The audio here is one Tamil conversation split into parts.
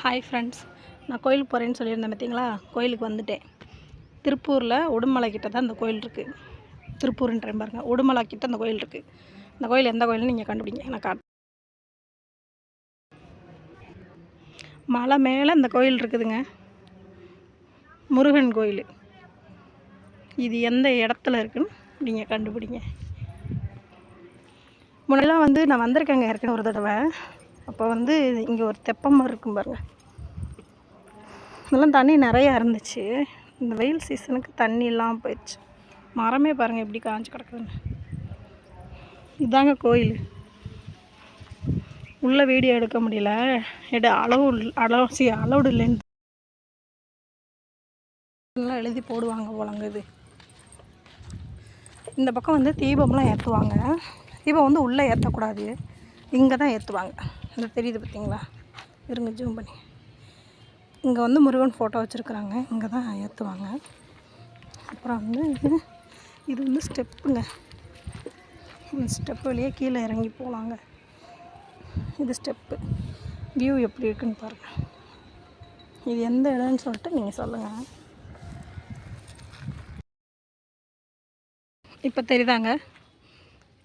ஹாய் ஃப்ரெண்ட்ஸ், நான் கோயிலுக்கு போகிறேன்னு சொல்லியிருந்தேன் பார்த்தீங்களா. கோயிலுக்கு வந்துட்டேன். திருப்பூரில் உடுமலை கிட்ட தான் இந்த கோயில் இருக்குது. திருப்பூர்ன்றேன் பாருங்க, உடுமலை கிட்ட அந்த கோயில் இருக்குது. இந்த கோயில் எந்த கோயில்னு நீங்கள் கண்டுபிடிங்க, நான் காட்டுறேன். மலை மேலே இந்த கோயில் இருக்குதுங்க, முருகன் கோயில். இது எந்த இடத்துல இருக்குன்னு நீங்கள் கண்டுபிடிங்க. முன்னெல்லாம் நான் வந்திருக்கேங்க ஏற்கனவே ஒரு தடவை. அப்போ இங்கே ஒரு தெப்பம் இருக்கும் பாருங்கள். இதெல்லாம் தண்ணி நிறையா இருந்துச்சு. இந்த வெயில் சீசனுக்கு தண்ணி இல்லாமல் போயிடுச்சு. மரமே பாருங்கள் எப்படி காஞ்சி கிடக்குதுன்னு. இதுதாங்க கோயில். உள்ளே வீடியோ எடுக்க முடியல, அலௌடு இல்லைன்னு எழுதி போடுவாங்க போலங்க. இது இந்த பக்கம் தீபம்லாம் ஏற்றுவாங்க. தீபம் உள்ளே ஏற்றக்கூடாது, இங்கே தான் ஏற்றுவாங்க. இந்த தெரியுது பார்த்தீங்களா, இருங்க ஜூம் பண்ணி. இங்கே முருகன் ஃபோட்டோ வச்சுருக்குறாங்க, இங்கே தான் ஏற்றுவாங்க. அப்புறம் இது ஸ்டெப்புங்க. இந்த ஸ்டெப் வழியே கீழே இறங்கி போகலாங்க. இது ஸ்டெப்பு. வியூ எப்படி இருக்குன்னு பாருங்கள். இது எந்த இடம்னு சொல்லிட்டு நீங்கள் சொல்லுங்கள். இப்போ தெரியுதாங்க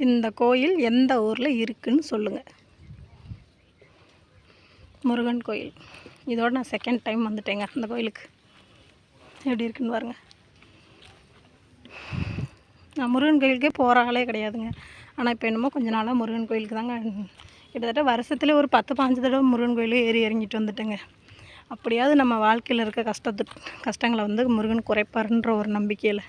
இந்த கோயில் எந்த ஊரில் இருக்குதுன்னு சொல்லுங்கள். முருகன் கோயில். இதோட நான் செகண்ட் டைம் வந்துட்டேங்க அந்த கோயிலுக்கு. எப்படி இருக்குன்னு பாருங்கள். நான் முருகன் கோயிலுக்கே போகிற ஆளே கிடையாதுங்க. ஆனால் இப்போ என்னமோ கொஞ்ச நாளாக முருகன் கோயிலுக்கு தாங்க, கிட்டத்தட்ட வருஷத்துல ஒரு 10-15 தடவை முருகன் கோயிலும் ஏறி இறங்கிட்டு வந்துட்டேங்க. அப்படியாவது நம்ம வாழ்க்கையில் இருக்க கஷ்டங்களை முருகன் குறைப்பாருன்ற ஒரு நம்பிக்கையில்.